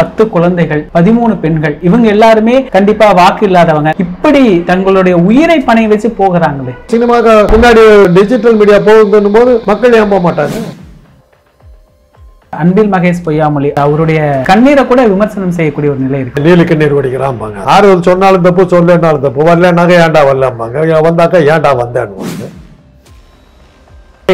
10 குழந்தைகள், 13 பெண்கள், இவங்க எல்லாருமே கண்டிப்பா வாக்கு இல்லாதவங்க. இப்படி தங்களுடைய உயிரை பணை வச்சு போகிறாங்களே. சினிமாக்கு முன்னாடி டிஜிட்டல் மீடியா போகுதுன்னும் போது மக்கள் ஏன் போக மாட்டாங்க? அன்பில் மகேஷ் பொய்யாமொழி அவருடைய கண்ணீரை கூட விமர்சனம் செய்யக்கூடிய ஒரு நிலை இருக்கு. நீலு கண்ணீர் வடிக்கிறாம்பாங்க. ஆறுதல் சொன்னாலும் தப்பு, சொல்லனாலும் தப்பு. வரலனாக்க ஏன்டா வரலாம்பாங்க, வந்தாக்கா ஏன்டா வந்தேன்னு.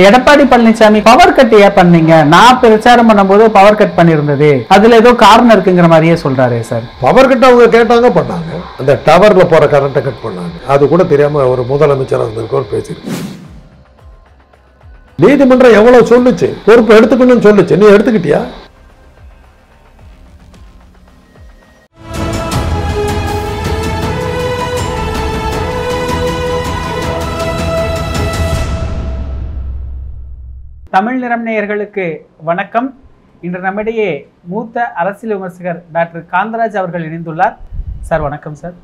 எடப்பாடி பழனிசாமி பவர் கட் ஏன் பண்ணீங்க? நான் பிரச்சாரம் பண்ணும்போது பவர் கட் பண்ணிருந்தது, அதுல ஏதோ காரணம் இருக்குங்கிற மாதிரியே சொல்றாரு சார். பவர் கட் அவங்க கேட்டாங்க, பண்ணாங்க. அந்த டவர்ல போற கரண்ட்டை கட் பண்ணாங்க. அது கூட தெரியாம ஒரு முதலமைச்சர் இருந்திருக்கோர் பேசியிருக்கு. நீதிமன்றம் எவ்வளவு சொல்லுச்சு, பொறுப்பு எடுத்துக்கணும்னு சொல்லுச்சு, நீ எடுத்துக்கிட்டியா? தமிழ் நிறம் நேயர்களுக்கு வணக்கம். இன்று நம்மிடையே மூத்த அரசியல் விமர்சகர் டாக்டர் காந்தராஜ் அவர்கள் இணைந்துள்ளார். சார் வணக்கம் சார்.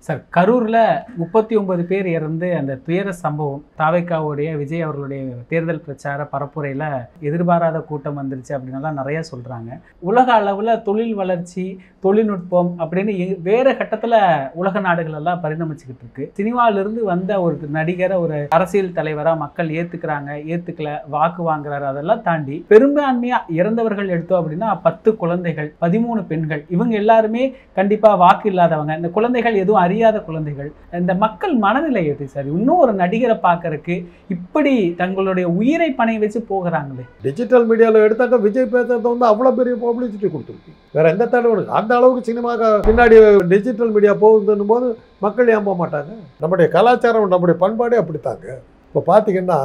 சார், கரூரில் 39 பேர் இறந்து அந்த துயர சம்பவம், தாவேக்காவுடைய விஜய் அவர்களுடைய தேர்தல் பிரச்சார பரப்புரையில் எதிர்பாராத கூட்டம் வந்துருச்சு அப்படின்லாம் நிறைய சொல்கிறாங்க. உலக அளவில் தொழில் வளர்ச்சி, தொழில்நுட்பம் அப்படின்னு வேறு கட்டத்தில் உலக நாடுகளெல்லாம் பரிணமிச்சுக்கிட்டு இருக்கு. சினிமாவிலிருந்து வந்த ஒரு நடிகரை ஒரு அரசியல் தலைவராக மக்கள் ஏற்றுக்கிறாங்க, ஏற்றுக்கல, வாக்கு வாங்குறாரு. அதெல்லாம் தாண்டி பெரும்பான்மையாக இறந்தவர்கள் எடுத்தோம் அப்படின்னா 10 குழந்தைகள், 13 பெண்கள், இவங்க எல்லாருமே கண்டிப்பாக வாக்கு இல்லாதவங்க. இந்த குழந்தைகள் எதுவும் அறியாத குழந்தைகள். இந்த மக்கள் மனநிலை எது சார்? இன்னும் ஒரு நடிகரை பார்க்கறதுக்கு இப்படி தங்களுடைய உயிரை பணை வச்சு போகிறாங்களே. டிஜிட்டல் மீடியாவில் எடுத்தாக்க விஜய் பேசுறது வந்து அவ்வளோ பெரிய பப்ளிசிட்டி கொடுத்துருக்கு. வேற எந்த தடவை அந்த அளவுக்கு சினிமாக்கு பின்னாடி டிஜிட்டல் மீடியா போகுதுன்னும் போது மக்கள் ஏன் போக மாட்டாங்க? நம்முடைய கலாச்சாரம், நம்முடைய பண்பாடே அப்படித்தாங்க. இப்போ பார்த்தீங்கன்னா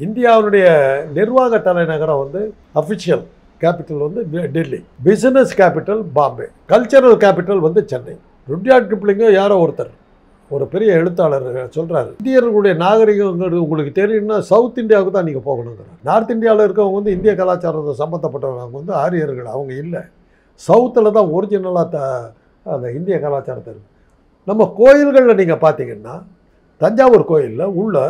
இந்தியாவுடைய நிர்வாக தலைநகரம் வந்து அஃபிஷியல் கேபிட்டல் வந்து Delhi, business capital Bombay, cultural capital வந்து சென்னை. ருட்யார்ட் கிப்ளிங்கோ யாரோ ஒருத்தர், ஒரு பெரிய எழுத்தாளர் சொல்கிறாரு, இந்தியர்களுடைய நாகரிகங்கிறது உங்களுக்கு தெரியும்னா சவுத் இந்தியாவுக்கு தான் நீங்கள் போகணுங்கிறார். நார்த் இந்தியாவில் இருக்கவங்க வந்து இந்திய கலாச்சாரத்தை சம்மந்தப்பட்டவங்க வந்து ஆரியர்கள், அவங்க இல்லை. சவுத்தில் தான் ஒரிஜினலாக அந்த இந்திய கலாச்சாரத்தை இருக்குது. நம்ம கோயில்களில் நீங்கள் பார்த்தீங்கன்னா தஞ்சாவூர் கோயிலில் உள்ள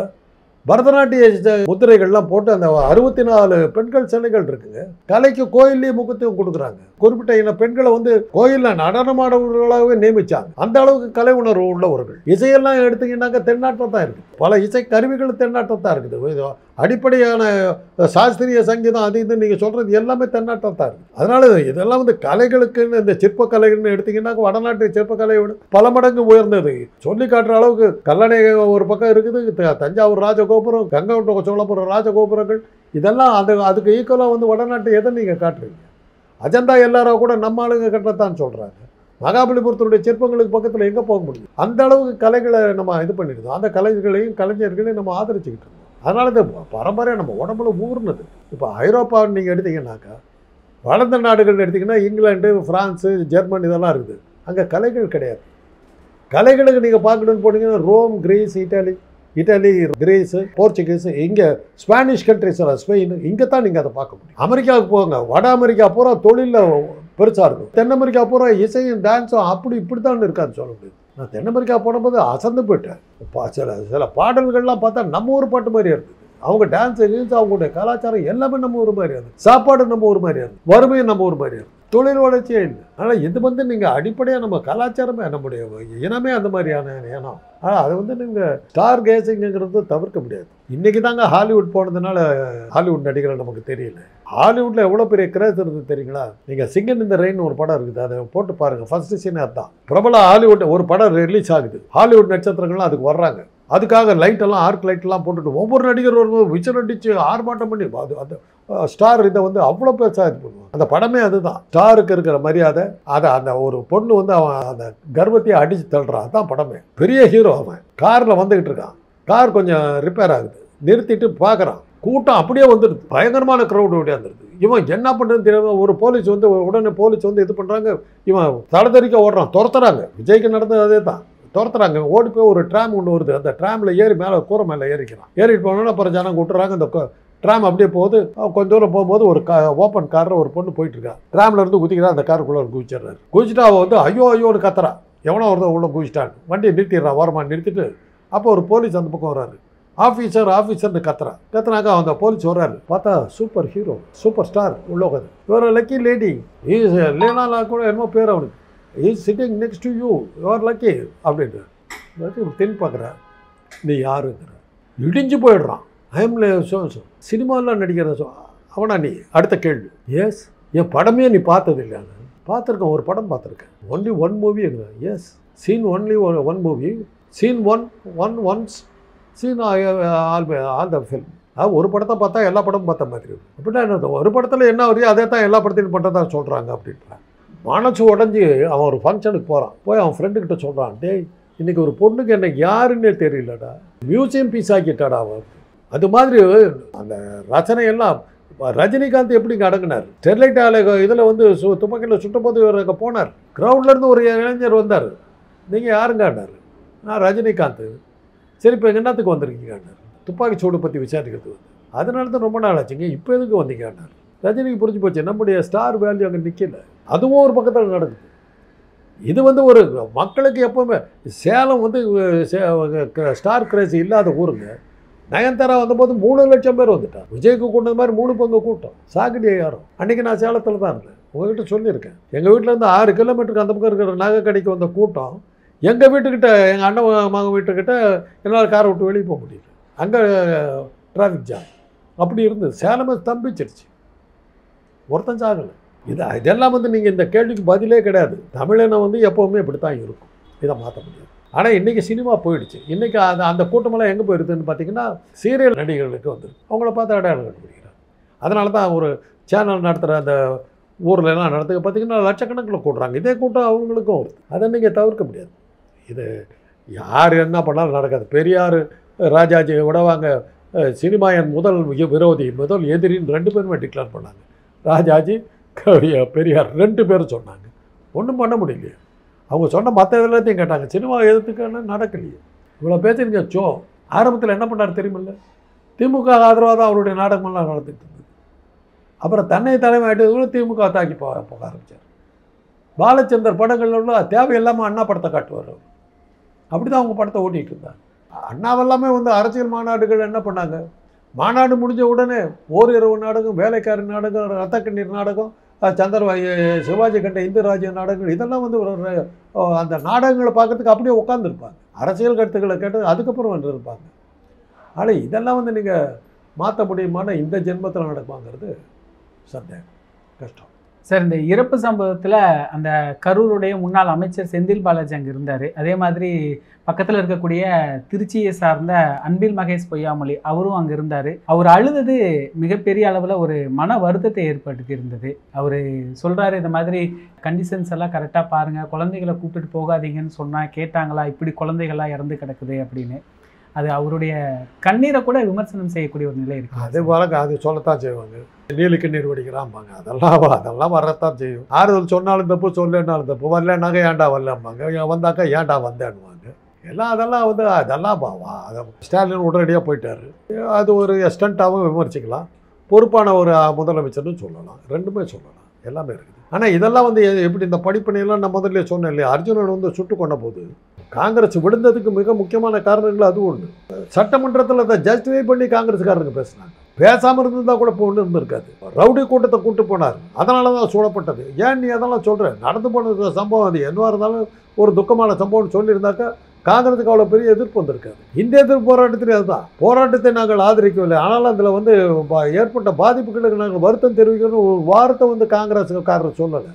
பரதநாட்டிய முத்திரைகள்லாம் போட்டு அந்த 64 பெண்கள் சிலைகள் இருக்குங்க. கலைக்கு கோயில்லேயே முக்கியத்துவம் கொடுக்குறாங்க. குறிப்பிட்ட இன பெண்களை வந்து கோயிலில் நடனமாடவர்களாகவே நியமிச்சாங்க. அந்த அளவுக்கு கலை உணர்வு உள்ளவர்கள். இசையெல்லாம் எடுத்தீங்கன்னாக்க தென்னாட்டில் தான் இருக்குது. பல இசை கருவிகள் தென்னாட்டில் தான் இருக்குது. அடிப்படையான சாஸ்திரிய சங்கீதம் அது இது நீங்கள் சொல்கிறது எல்லாமே தென்னாட்டில் தான் இருக்குது. அதனால் இதெல்லாம் வந்து கலைகளுக்குன்னு இந்த சிற்பக்கலைகள்னு எடுத்திங்கன்னாக்க வடநாட்டு சிற்பக்கலையோடு பல மடங்கு உயர்ந்தது. சொல்லி காட்டுற அளவுக்கு கல்லணை ஒரு பக்கம் இருக்குது, தஞ்சாவூர் ராஜகோபுரம், கங்கை சோழபுரம் ராஜகோபுரங்கள், இதெல்லாம் அதுக்கு ஈக்குவலாக வந்து வடநாட்டு எதை நீங்கள் காட்டுறீங்க? அஜந்தா எல்லாரும் கூட நம்ம ஆளுங்க கட்டத்தான் சொல்கிறாங்க. மகாபலிபுரத்துடைய சிற்பங்களுக்கு பக்கத்தில் எங்கே போக முடியும்? அந்த அளவுக்கு கலைகளை நம்ம இது பண்ணியிருந்தோம். அந்த கலைகளையும் கலைஞர்களையும் நம்ம ஆதரிச்சுக்கிட்டு இருந்தோம். அதனால இந்த பரம்பரையாக நம்ம உடம்புல ஊர்னது. இப்போ ஐரோப்பான்னு நீங்கள் எடுத்தீங்கன்னாக்கா, வளர்ந்த நாடுகள் எடுத்திங்கன்னா இங்கிலாந்து, ஃப்ரான்ஸு, ஜெர்மன் இதெல்லாம் இருக்குது. அங்கே கலைகள் கிடையாது. கலைகளுக்கு நீங்கள் பார்க்கணுன்னு போனீங்கன்னா Rome, Greece, Italy, Greece, Portuguese, இங்கே ஸ்பானிஷ் கண்ட்ரிஸ் எல்லாம், ஸ்பெயின், இங்கே தான் நீங்கள் அதை பார்க்க முடியும். அமெரிக்காவுக்கு போங்க, வட அமெரிக்கா பூரா தொழிலில் பெருசாக இருக்கும். தென் அமெரிக்கா பூரா இசையும் டான்ஸும் அப்படி இப்படி தான் இருக்கான்னு சொல்ல முடியாது. நான் தென் அமெரிக்கா போனபோது அசந்து போயிட்டேன். சில பாடல்கள்லாம் பார்த்தா நம்ம ஊர் பாட்டு மாதிரி இருக்குது. அவங்க டான்ஸ், அவங்களுடைய கலாச்சாரம் எல்லாமே நம்ம ஊர் மாதிரி இருக்குது. சாப்பாடு நம்ம ஊர் மாதிரி இருக்குது. வறுமையும் நம்ம ஊர் மாதிரி இருக்குது. தொழில் வளர்ச்சியே இல்லை. ஆனால் இது வந்து நீங்கள் அடிப்படையாக நம்ம கலாச்சாரமே, நம்முடைய இனமே அந்த மாதிரியான இனம். ஆனால் அதை வந்து நீங்கள் ஸ்டார் கேசிங்கிறது தவிர்க்க முடியாது. இன்றைக்கி தாங்க ஹாலிவுட் போனதுனால ஹாலிவுட் நடிகர்கள் நமக்கு தெரியல. ஹாலிவுட்டில் எவ்வளோ பெரிய கிரேஸ் இருக்குது தெரியுங்களா? நீங்கள் சிங்கன் இந்த ரெயின் ஒரு படம் இருக்குது, அதை போட்டு பாருங்கள். ஃபர்ஸ்ட் சீன் அதுதான். பிரபல ஹாலிவுட் ஒரு படம் ரிலீஸ் ஆகுது, ஹாலிவுட் நட்சத்திரங்கள்லாம் அதுக்கு வர்றாங்க. அதுக்காக லைட்டெல்லாம் ஆர்க் லைட்டெல்லாம் போட்டுட்டு ஒவ்வொரு நடிகர் வரும்போது விசில் அடித்து ஆர்ப்பாட்டம் பண்ணி அந்த ஸ்டார் இதை வந்து அவ்வளோ பெருசாக இது பண்ணுவாங்க. அந்த படமே அதுதான். ஸ்டாருக்கு இருக்கிற மரியாதை, அதை அந்த ஒரு பொண்ணு வந்து அவன் அந்த கர்வத்தையே அடித்து தள்ளுறான். அதுதான் படமே. பெரிய ஹீரோ அவன் காரில் வந்துக்கிட்டு இருக்கான். கார் கொஞ்சம் ரிப்பேர் ஆகுது, நிறுத்திட்டு பார்க்குறான். கூட்டம் அப்படியே வந்துடுது, பயங்கரமான க்ரௌடு ஓடியாந்துருது. இவன் என்ன பண்ணுறதுன்னு தெரியாமல் ஒரு போலீஸ் வந்து உடனே போலீஸ் வந்து இது பண்ணுறாங்க. இவன் தடத்தறிக்க ஓடுறான், துரத்துறாங்க. விஜய்க்கு நடந்தது அதே தான். துரத்துறாங்க. ஓடி போய் ஒரு ட்ராம் ஒன்று வருது, அந்த ட்ராமில் ஏறி மேலே கூரை மேலே ஏறிக்கிறான். ஏறிட்டு போனோன்னா அப்புறம் ஜனம் விட்டுறாங்க. அந்த ட்ராம் அப்படியே போகுது. கொஞ்சம் தூரம் போகும்போது ஒரு ஓப்பன் காரில் ஒரு பொண்ணு போயிட்டுருக்கா. ட்ராமில் இருந்து குதிக்கிறா, அந்த காருக்குள்ளே குதிச்சிடுறாரு. குதிச்சுட்டு அவள் வந்து ஐயோ ஐயோன்னு கத்துறா. எவனோ ஒருத்தன் உள்ள குதிச்சிட்டான். வண்டியை நிறுத்திடுறான், ஓரமாக நிறுத்திட்டு. அப்போ ஒரு போலீஸ் அந்த பக்கம் வர்றாரு. ஆஃபீஸர்னு கத்துனாக்கா அந்த போலீஸ் வர்றாரு, பார்த்தா சூப்பர் ஹீரோ, சூப்பர் ஸ்டார் உள்ள உட்காந்து, your lucky lady, is Lena கூட என்னமோ பேர் அவனுக்கு, is sitting next to you, your lucky அப்படின்ட்டு திரும்பி பார்க்குறேன். நீ யாருங்கிற இடிஞ்சு போயிடுறான். ஐஎம்ல சினிமாவில் நடிக்கிற அவனா நீ? அடுத்த கேள்வி, எஸ் என் படமே நீ பார்த்தது இல்லையான்னு. பார்த்துருக்கேன், ஒரு படம் பார்த்துருக்கேன், only one movie. Yes seen only one movie, seen once seen all the film. ஒரு படத்தை பார்த்தா எல்லா படமும் பார்த்த மாதிரி இருக்கும். அப்படின்னா என்ன, ஒரு படத்தில் என்ன வருது அதே தான் எல்லா படத்தையும் பண்ணுறதா சொல்கிறாங்க அப்படின்றான். மனசு உடஞ்சி அவன் ஒரு ஃபங்க்ஷனுக்கு போகிறான், போய் அவன் ஃப்ரெண்டுக்கிட்ட சொல்கிறான், டேய் இன்றைக்கி ஒரு பொண்ணுக்கு என்ன யாருன்னே தெரியலடா, மியூசியம் பீஸ் ஆக்கிட்டாடா அவன். அது மாதிரி அந்த ரச்சனையெல்லாம் ரஜினிகாந்த் எப்படிங்க அடங்கினார்? ஸ்டெர்லைட் ஆலை இதில் வந்து துப்பாக்கியில் சுட்டபோது இவர் போனார், க்ரௌட்லேருந்து ஒரு இளைஞர் வந்தார், நீங்கள் யாருங்கன்னார். நான் ரஜினிகாந்த். சரி இப்போ என்னத்துக்கு வந்திருக்கீங்கன்னார். துப்பாக்கி சூடு பற்றி விசாரிக்கிறதுக்கு வந்து. அதனால தான் ரொம்ப நாள் ஆச்சுங்க, இப்போ எதுக்கு வந்தீங்கன்னார். ரஜினிக்கு புரிஞ்சு போச்சு நம்முடைய ஸ்டார் வேல்யூ அங்கே நிற்கல. அதுவும் ஒரு பக்கத்தில் நடக்குது. இது வந்து ஒரு மக்களுக்கு எப்போவுமே சேலம் வந்து ஸ்டார் கிரேஸ் இல்லாத ஊருங்க. நயன்தாரா வந்தபோது 3 லட்சம் பேர் வந்துட்டான். விஜய்க்கு கூட்டது மாதிரி 3 பங்கு கூட்டம். சாக்கடியை யாரும். அன்றைக்கி நான் சேலத்தில் தான் இருந்தேன், உங்கள்கிட்ட சொல்லியிருக்கேன். எங்கள் வீட்டிலேருந்து 6 கிலோமீட்டருக்கு அந்த பக்கம் இருக்கிற நகை கடைக்கு வந்த கூட்டம் எங்கள் வீட்டுக்கிட்ட, எங்கள் அண்ணன் மகன் வீட்டுக்கிட்ட என்னால் காரை விட்டு வெளியே போக முடியல. அங்கே டிராஃபிக் ஜாம் அப்படி இருந்தது. சேலமே ஸ்தம்பிச்சிருச்சு, ஒருத்தன் சாகலை. இதெல்லாம் வந்து நீங்கள் இந்த கேள்விக்கு பதிலே கிடையாது. தமிழனை வந்து எப்போவுமே இப்படி தான் இருக்கும், இதை மாற்ற முடியாது. ஆனால் இன்றைக்கி சினிமா போயிடுச்சு. இன்றைக்கி அந்த கூட்டமெல்லாம் எங்கே போயிடுதுன்னு பார்த்தீங்கன்னா சீரியல் நடிகர்களுக்கு வந்துருக்கு. அவங்கள பார்த்து அடையாளம் கண்டுபிடிக்கிறாங்க. அதனால தான் ஒரு சேனல் நடத்துகிற அந்த ஊர்லலாம் நடத்துக்க பார்த்தீங்கன்னா லட்சக்கணக்கில் கூட்டுறாங்க. இதே கூட்டம் அவங்களுக்கும் வருது. அதை நீங்கள் தவிர்க்க முடியாது. இது யார் என்ன பண்ணாலும் நடக்காது. பெரியார் ராஜாஜி விடவாங்க, சினிமா என் முதல் விரோதி முதல் எதிரின்னு 2 பேருமே டிக்ளேர் பண்ணாங்க. ராஜாஜி பெரியார் 2 பேரும் சொன்னாங்க. ஒன்றும் பண்ண முடியலையே. அவங்க சொன்ன மற்ற எல்லாத்தையும் கேட்டாங்க, சினிமா எதுக்குன்னு நடக்கலையே. இவ்வளோ பேசுறீங்க. ஆரம்பத்தில் என்ன பண்ணார் தெரியுமில்ல, திமுக ஆதரவாக தான் அவருடைய நாடகமெல்லாம் நடந்துட்டு இருந்தது. அப்புறம் தன்னை தலைமை ஆகிட்டது திமுக தாக்கி போக ஆரம்பித்தார். பாலச்சந்தர் படங்கள்ல உள்ள தேவையில்லாமல் அண்ணா படத்தை காட்டுவார். அப்படி தான் அவங்க படத்தை ஓட்டிகிட்டு இருந்தாங்க. அண்ணாவெல்லாமே வந்து அரசியல் மாநாடுகள் என்ன பண்ணாங்க, மாநாடு முடிஞ்ச உடனே ஓரிரவு நாடகம், வேலைக்காரி நாடகம், ரத்த கண்ணீர் நாடகம், சிவாஜி கண்ட இந்து ராஜ்ய நாடகங்கள், இதெல்லாம் வந்து ஒரு அந்த நாடகங்களை பார்க்கறதுக்கு அப்படியே உட்காந்துருப்பாங்க. அரசியல் கருத்துக்களை கேட்டு அதுக்கப்புறம் வந்து இருப்பாங்க. ஆனால் இதெல்லாம் வந்து நீங்கள் மாற்ற முடியுமான இந்த ஜென்மத்தில் நடப்பாங்கிறது சந்தேகம், கஷ்டம். சார், இந்த இறப்பு சம்பவத்தில் அந்த கரூருடைய முன்னாள் அமைச்சர் செந்தில் பாலாஜி அங்கே இருந்தார். அதே மாதிரி பக்கத்தில் இருக்கக்கூடிய திருச்சியை சார்ந்த அன்பில் மகேஷ் பொய்யாமொழி அவரும் அங்கே இருந்தார். அவர் அழுதது மிகப்பெரிய அளவில் ஒரு மன வருத்தத்தை ஏற்படுத்தி இருந்தது. அவர் சொல்கிறாரு, இந்த மாதிரி கண்டிஷன்ஸ் எல்லாம் கரெக்டாக பாருங்கள், குழந்தைகளை கூப்பிட்டுட்டு போகாதீங்கன்னு சொன்னால் கேட்டாங்களா, இப்படி குழந்தைகள்லாம் இறந்து கிடக்குது அப்படின்னு. அது அவருடைய கண்ணீரை கூட விமர்சனம் செய்யக்கூடிய ஒரு நிலை இருக்குது. அது வழக்கு, அது சொல்லத்தான் செய்வாங்க. நீலுக்கு நீர் வடிக்கிறாம்பாங்க, அதெல்லாம் வரத்தான் செய்யும். ஆறுதல் சொன்னாலும் தப்பு, சொல்லனாலும் தப்பு. வரலன்னாக்க ஏன்டா வரலம்பாங்க, வந்தாக்கா ஏன்டா வந்தேன்னுவாங்க. எல்லாம் அதெல்லாம் வந்து அதெல்லாம் அதை ஸ்டாலின் உடனடியாக போயிட்டார். அது ஒரு ஸ்டண்ட்டாகவும் விமர்சிக்கலாம், பொறுப்பான ஒரு முதலமைச்சர்னு சொல்லலாம், 2மே சொல்லலாம், எல்லாமே இருக்குது. ஆனால் இதெல்லாம் வந்து எப்படி இந்த படிப்பணியெல்லாம் நான் முதல்ல சொன்னேன் இல்லையா, அர்ஜுனன் வந்து சுட்டு கொண்ட போது காங்கிரஸ் விழுந்ததுக்கு மிக முக்கியமான காரணங்கள் அது ஒன்று. சட்டமன்றத்தில் அதை ஜஸ்டிஃபை பண்ணி காங்கிரஸ்காரங்க பேசுனாங்க. பேசாமல் இருந்திருந்தால் கூட ஒன்று இருந்திருக்காது. ரவுடி கூட்டத்தை கூட்டு போனார், அதனால தான் சூழப்பட்டது. ஏன் நீ அதெல்லாம் சொல்கிற? நடந்து போன சம்பவம் அது என்னவாக இருந்தாலும் ஒரு துக்கமான சம்பவம்னு சொல்லியிருந்தாக்கா காங்கிரஸுக்கு அவ்வளோ பெரிய எதிர்ப்பு வந்திருக்காது. இந்த எதிர்ப்பு போராட்டத்திலே அதுதான். போராட்டத்தை நாங்கள் ஆதரிக்கவில்லை, ஆனாலும் அதில் வந்து ஏற்பட்ட பாதிப்புகளுக்கு நாங்கள் வருத்தம் தெரிவிக்கணும் ஒரு வார்த்தை வந்து காங்கிரஸுக்காரர் சொல்லலை.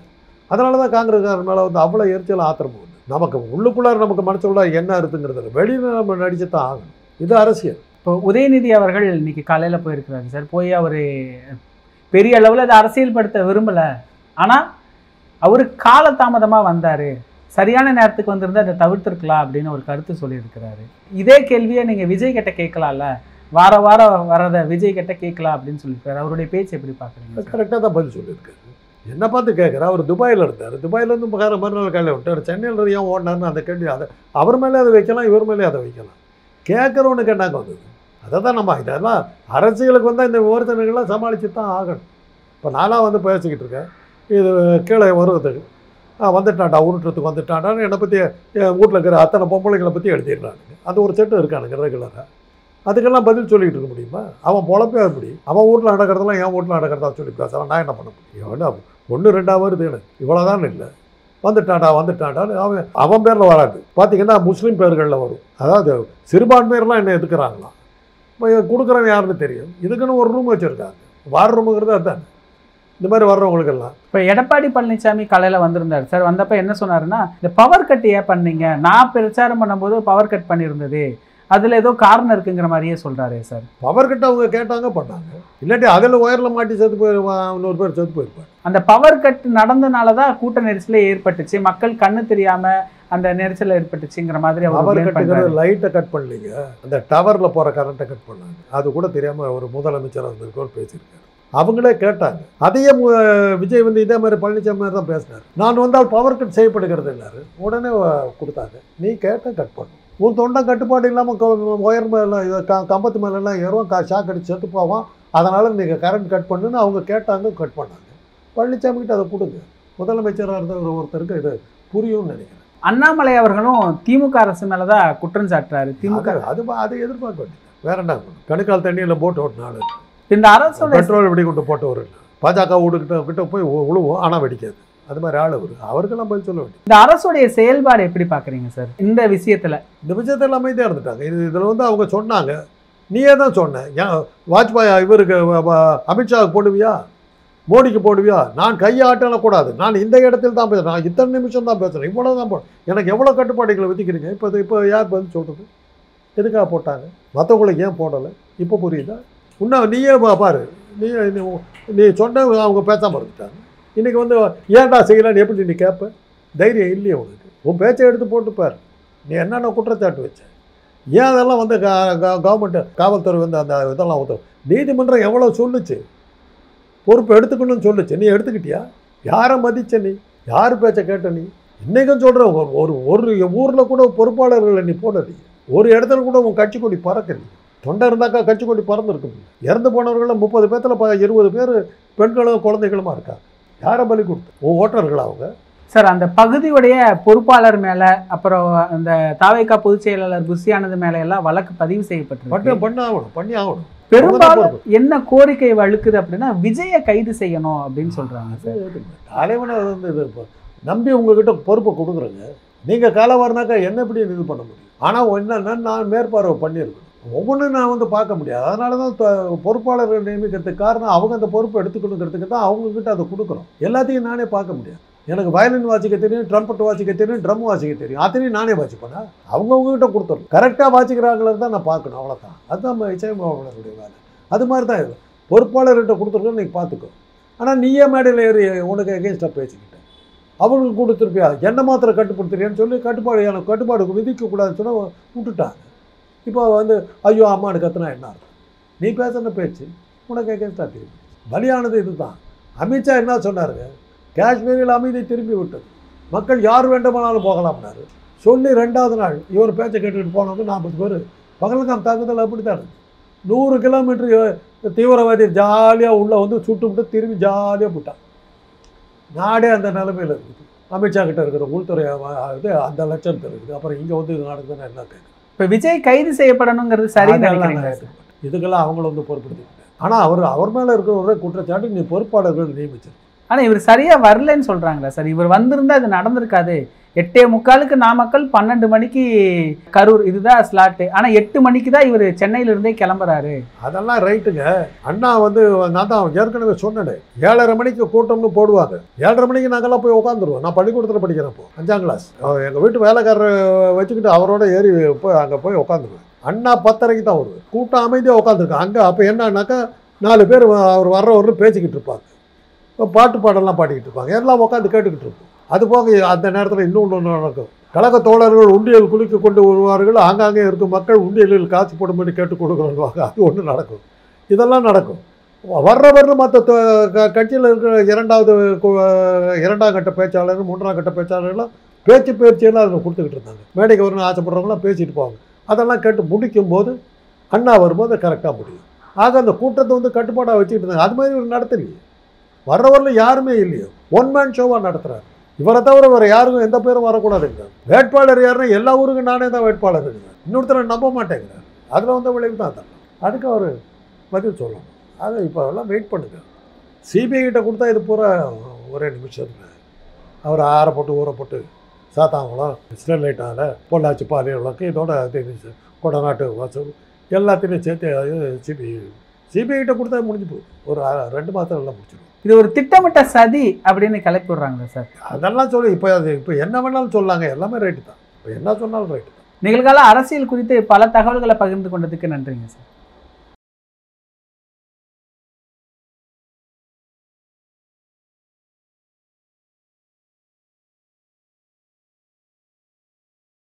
அதனால தான் காங்கிரஸ்காரர் மேலே வந்து அவ்வளோ எரிச்சல் ஆத்திரமும் வந்து நமக்கு உள்ளுக்குள்ளார நமக்கு மனசுக்குள்ள என்ன இருக்குங்கிறது வெளியில் நம்ம நடிச்சு தான் ஆகணும். இது அரசியல். இப்போ உதயநிதி அவர்கள் இன்னைக்கு காலையில் போயிருக்கிறாரு சார். போய் அவர் பெரிய அளவில் அதை அரசியல்படுத்த விரும்பலை, ஆனால் அவர் காலதாமதமாக வந்தார், சரியான நேரத்துக்கு வந்திருந்தால் அதை தவிர்த்திருக்கலாம் அப்படின்னு ஒரு கருத்து சொல்லியிருக்கிறாரு. இதே கேள்வியை நீங்கள் விஜய் கிட்ட கேட்கலாம்ல, வாரம் வரதை விஜய் கிட்ட கேட்கலாம் அப்படின்னு சொல்லியிருக்காரு. அவருடைய பேச்சு எப்படி பார்க்குறீங்க? கரெக்டாக தான் பதில் சொல்லியிருக்காரு. என்ன பார்த்து கேட்குறா, அவர் துபாயில் இருந்தார், துபாயிலேருந்து மறுநாள் காலையில் விட்டார், சென்னையில் ஏன் ஓடினார்னு அந்த கேள்வி அதை அவர் மேலே அதை வைக்கலாம், இவர் மேலே அதை வைக்கலாம். கேட்குறவனுக்கு என்னங்க வந்தது? அதை தான் நம்ம இதெல்லாம் அரசியலுக்கு வந்தால் இந்த விமர்சனங்கள்லாம் சமாளித்து தான் ஆகணும். இப்போ நானாக வந்து பேசிக்கிட்டு இருக்கேன், இது கீழே வருவதுக்கு வந்துட்டான்டா, உருட்டுறதுக்கு வந்துட்டான்டான்னு என்னை பற்றி வீட்டில் இருக்கிற அத்தனை பொம்பளைங்களை பற்றி எழுதிடுறானுங்க. அது ஒரு செட்டு இருக்கானுங்க ரெகுலராக. அதுக்கெல்லாம் பதில் சொல்லிகிட்டு இருக்க முடியுமா? அவன் பொழப்பே அப்படி. அவன் வீட்டில் நடக்கிறதெல்லாம் என் வீட்டில் நடக்கிறதா சொல்லி பேசுகிறான். நான் என்ன பண்ண முடியும்? எவ்வளோ 1-2 வருது எனக்கு இவ்வளோதான் இல்லை, வந்துட்டான்டான்னு அவன் பேரில் வராது. பார்த்தீங்கன்னா முஸ்லீம் பேர்களில் வரும். அதாவது சிறுபான்மையர்லாம் என்ன எதுக்குறாங்களாம். இப்போ கொடுக்குறவன் யாருன்னு தெரியும். இதுக்குன்னு ஒரு ரூம் வச்சுருக்காங்க. வார ரூமுங்கிறது அதுதான். இந்த மாதிரி வர்றவங்களுக்கெல்லாம் இப்போ எடப்பாடி பழனிசாமி காலையில் வந்திருந்தார் சார். வந்தப்போ என்ன சொன்னாருன்னா, இந்த பவர் கட் ஏன் பண்ணீங்க, நான் பிரச்சாரம் பண்ணும்போது பவர் கட் பண்ணியிருந்தது, அதில் ஏதோ காரணம் இருக்குங்கிற மாதிரியே சொல்கிறாரே சார். பவர் கட் அவங்க கேட்டாங்க, பண்ணாங்க. இல்லாட்டி அதில் ஒயரில் மாட்டி செத்து போயிருவான், இன்னொரு பேர் செத்து போயிருப்பாங்க. அந்த பவர் கட் நடந்தனால தான் கூட்ட நெரிசலே ஏற்பட்டுச்சு, மக்கள் கண்ணு தெரியாமல் அந்த நெரிசல் ஏற்பட்டுச்சுங்கிற மாதிரி பவர் கட்டுங்கிறது லைட்டை கட் பண்ணலீங்க, அந்த டவரில் போகிற கரண்ட்டை கட் பண்ணாங்க. அது கூட தெரியாமல் ஒரு முதலமைச்சர் வந்திருக்கோர் பேசியிருக்காரு. அவங்களே கேட்டாங்க. அதையே விஜய் வந்து இதே மாதிரி பழனிசாமி மாதிரி தான் பேசினார். நான் வந்தால் பவர் கட் செய்யப்படுகிறது எல்லாரு உடனே கொடுத்தாங்க. நீ கேட்ட கட் பண்ணும். உன் தொண்டை கட்டுப்பாடு இல்லாமல் ஒயர் மேலே கம்பத்து மேலெல்லாம் ஏறும், ஷாக் அடிச்சு செத்து போவான். அதனால் நீங்கள் கரண்ட் கட் பண்ணுன்னு அவங்க கேட்டாங்க, கட் பண்ணாங்க. பழனிசாமி கிட்ட அதை கொடுங்க. முதலமைச்சராக இருந்த ஒருத்தருக்கு இது புரியும்னு நினைக்கிறேன். அண்ணாமலை அவர்களும் திமுக அரசு மேலே தான் குற்றம் சாட்டுறாரு. திமுக அதை எதிர்பார்க்க வேண்டியது வேற என்ன? கணுக்கால் தண்ணியில் போட்டு ஓட்டினாலு இந்த அரசோட பெட்ரோல் வெடி கொண்டு போட்டவர் பாஜக கிட்ட போய் உழுவும், ஆனால் வெடிக்காது. அது மாதிரி ஆள் அவருக்கெல்லாம் பதில் சொல்ல வேண்டியது. இந்த அரசுடைய செயல்பாடு எப்படி பார்க்குறீங்க சார்? இந்த விஷயத்தில் அமைதியாக இருந்துட்டாங்க. இதில் வந்து அவங்க சொன்னாங்க, நீயே தான் சொன்னேன், வாஜ்பாய் இவருக்கு அமித்ஷாவுக்கு போடுவியா, மோடிக்கு போடுவியா, நான் கையை ஆட்டக்கூடாது, நான் இந்த இடத்துல தான் பேசுகிறேன், நான் இத்தனை நிமிஷம் தான் பேசுகிறேன், இவ்வளோ தான் எனக்கு எவ்வளோ கட்டுப்பாடுகளை விதிக்கிறீங்க. இப்போ யார் பதில் சொல்கிறது? எதுக்காக போட்டாங்க? மற்றவங்களுக்கு ஏன் போடலை? இப்போ புரியுதா? இன்னும் நீயே பாரு, நீ சொன்ன அவங்க பேசாமல் இருந்துட்டாங்க. இன்றைக்கி வந்து ஏன்டா செய்யலான்னு எப்படி நீ கேட்ப? தைரியம் இல்லையே உனக்கு. உன் பேச்சை எடுத்து போட்டுப்பார். நீ என்னென்ன குற்றச்சாட்டு வச்ச? ஏன் அதெல்லாம் வந்து கவர்மெண்ட்டு காவல்துறை வந்து அந்த இதெல்லாம் உத்தரவு நீதிமன்றம் எவ்வளோ சொல்லுச்சு, பொறுப்பு எடுத்துக்கணும்னு சொல்லுச்சு. நீ எடுத்துக்கிட்டியா? யாரை மதிச்ச நீ? யார் பேச்சை கேட்ட நீ? இன்றைக்கும் சொல்கிற ஒரு ஊரில் கூட பொறுப்பாளர்களை நீ போடலி. ஒரு இடத்துல கூட உன் கட்சி கொடி பறக்கலி. தொண்டை இருந்தாக்கா கட்சி கொடி பறந்துருக்கும். இறந்து போனவர்களில் 30 பேர்த்தில் 20 பேர் பெண்களும் குழந்தைகளுமா இருக்கா. யாரை பலி கொடுத்து? ஓட்டர்களா அவங்க? சார், அந்த பகுதியுடைய பொறுப்பாளர் மேலே, அப்புறம் அந்த தாவேகா பொதுச் செயலாளர் புஷியானது மேலே எல்லாம் வழக்கு பதிவு செய்யப்பட்டு பண்ணி ஆகணும். பெரும்பாலும் என்ன கோரிக்கை வலுக்குது அப்படின்னா, விஜயை கைது செய்யணும் அப்படின்னு சொல்கிறாங்க சார். தலைவனை வந்து இது நம்பி உங்ககிட்ட பொறுப்பை கொடுக்குறேங்க. நீங்கள் காலவாரினாக்கா என்ன எப்படி இது பண்ண முடியும்? ஆனால் என்னென்னா நான் மேற்பார்வை பண்ணியிருக்கேன். ஒவ்வொன்றும் நான் வந்து பார்க்க முடியாது. அதனால தான் பொறுப்பாளர்கள் நியமிக்கிறதுக்கு காரணம் அவங்க அந்த பொறுப்பை எடுத்துக்கணுங்கிறதுக்கு தான் அவங்கக்கிட்ட அதை கொடுக்குறோம். எல்லாத்தையும் நானே பார்க்க முடியாது. எனக்கு வயலின் வாசிக்க தெரியும், ட்ரம்பட் வாசிக்க தெரியும், ட்ரம் வாசிக்க தெரியும். அத்தனையும் நானே வாசிப்பேன்னா அவங்கவுங்ககிட்ட கொடுத்துரும். கரெக்டாக வாசிக்கிறாங்களே தான் நான் பார்க்கணும், அவ்வளோதான். அதுதான் இசையமைப்பாளருடைய வேலை. அது மாதிரி தான் இது. பொறுப்பாளர்கிட்ட கொடுத்துருக்கோன்னு நீங்கள் பார்த்துக்கோ. ஆனால் நீயே மேடையில் ஏறி உனக்கு எகேன்ஸ்டாக பேசிக்கிட்டேன். அவங்களுக்கு கொடுத்துருப்பியா, என்ன மாத்திரம் கட்டுப்படுத்துறியான்னு சொல்லி எனக்கு கட்டுப்பாடு விதிக்கக்கூடாதுன்னு சொன்னால் விட்டுட்டாங்க. இப்போ வந்து ஐயோ அம்மானு கத்துனா என்ன அர்த்தம்? நீ பேசுன பேச்சு உனக்கு எகேன்ஸ்டாக திரும்பி பலியானது இது தான். அமித்ஷா என்ன சொன்னாருங்க? காஷ்மீரில் அமைதி திரும்பி விட்டது, மக்கள் யார் வேண்டுமானாலும் போகலாம்னாரு. சொல்லி 2வது நாள் இவர் பேச்சை கேட்டுக்கிட்டு போனவங்க 40 பேர். பகல்காம் தாக்குதல் அப்படி தான் 100 கிலோமீட்டர் தீவிரவாதி ஜாலியாக உள்ளே வந்து சுட்டு விட்டு திரும்பி ஜாலியாக போட்டான். நாடே அந்த நிலைமையில் இருக்குது. அமித்ஷா கிட்ட இருக்கிற உள்துறை இது அந்த லட்சத்தில் இருக்குது. அப்புறம் இங்கே வந்து இது நடக்குதுன்னு என்ன கேட்குது? இப்போ விஜய் கைது செய்யப்படணுங்கிறது சரின்னு நினைக்கிறீங்க? இதுக்கெல்லாம் அவங்கள வந்து பொறுப்படுத்திக்கிட்டேன். ஆனால் அவர் மேலே இருக்கிற ஒரே குற்றச்சாட்டு நீ பொறுப்பாளர்கள் நியமிச்சிரு. ஆனால் இவர் சரியாக வரலன்னு சொல்கிறாங்களா சார்? இவர் வந்திருந்தால் அது நடந்திருக்காது. 8:45 நாமக்கல், 12 மணிக்கு கரூர், இதுதான் ஸ்லாட்டு. ஆனால் 8 மணிக்கு தான் இவர் சென்னையிலிருந்தே கிளம்புறாரு. அதெல்லாம் ரைட்டுங்க. அண்ணா வந்து நான் தான் ஏற்கனவே சொன்னேன், 7:30 மணிக்கு கூட்டம்னு போடுவாங்க. 7:30 மணிக்கு நாங்கள்லாம் போய் உட்காந்துருவோம். நான் பள்ளிக்கூடத்தில் படிக்கிறப்போ 5ஆம் கிளாஸ். எங்கள் வீட்டு வேலைக்காரரை வச்சுக்கிட்டு அவரோட ஏறி போய் அங்கே போய் உட்காந்துருவேன். அண்ணா 10:30 தான் வருவார். கூட்டம் அமைதியாக உட்காந்துருக்கேன் அங்கே. அப்போ என்னன்னாக்கா 4 பேர் அவர் வர்றவர்கள் பேசிக்கிட்டு இருப்பாங்க, பாட்டு பாடலாம் பாடிக்கிட்டு இருப்பாங்க, எல்லாம் உட்காந்து கேட்டுக்கிட்டு இருப்போம். அது போக அந்த நேரத்தில் இன்னொன்று நடக்கும். கழக தோழர்கள் உண்டியல் குளிக்க கொண்டு வருவார்கள். ஆங்காங்கே இருக்கும் மக்கள் உண்டியலில் காசு போடும்படி கேட்டு கொடுக்குறாங்க. அது ஒன்று நடக்கும். இதெல்லாம் நடக்கும். வர்றவர்கள் மற்ற கட்சியில் இருக்கிற 2ஆம் கட்ட பேச்சாளர், 3ஆம் கட்ட பேச்சாளர்கள்லாம் பயிற்சியெல்லாம் அதில் கொடுத்துக்கிட்டு இருந்தாங்க. மேடைக்கு வரணும்னு ஆசைப்படுறவங்களாம் பேசிட்டு போவாங்க. அதெல்லாம் கேட்டு முடிக்கும்போது அண்ணா வரும்போது கரெக்டாக முடியும். ஆக அந்த கூட்டத்தை வந்து கட்டுப்பாடாக வச்சுக்கிட்டு இருந்தாங்க. அது மாதிரி ஒரு நடத்தலையே. வர்றவரில் யாருமே இல்லையோ, ஒன் மேன் ஷோவாக நடத்துகிறார். இவரை தவிர வேறு யாருக்கும் எந்த பேரும் வரக்கூடாதுங்க. வேட்பாளர் யாருன்னா எல்லா ஊருக்கும் நானே தான் வேட்பாளர் இருக்கிறேன். இன்னொருத்தரை நம்ப மாட்டேங்கிறார். அதில் வந்த விளைவு தான் தரணும். அதுக்கு அவர் பதில் சொல்லணும். அதை இப்போ எல்லாம் வெயிட் பண்ணுங்க. சிபிஐ கிட்ட கொடுத்தா இது பூரா ஒரே நிமிஷத்தில் அவர் ஆற போட்டு ஊற போட்டு சாத்தாங்குளம், ஸ்டெர்லைட்டால், பொள்ளாச்சி பாலியலுக்கு இதோட கொடநாட்டு வசூல் எல்லாத்தையும் சேர்த்து சிபிஐ கிட்ட கொடுத்தா முடிஞ்சு போகுது. ஒரு 2 மாதம் எல்லாம் முடிச்சிடும். இது ஒரு திட்டமிட்ட சதி அப்படின்னு கிளப்பி விடுறாங்களா சார்? அதெல்லாம் சொல்லி இப்போ என்ன வேணாலும் சொல்லாங்க, எல்லாமே ரைட்டு தான். இப்போ என்ன சொன்னாலும் ரைட்டு தான். நிகழ்கால அரசியல் குறித்து பல தகவல்களை பகிர்ந்து கொண்டதுக்கு நன்றிங்க சார்.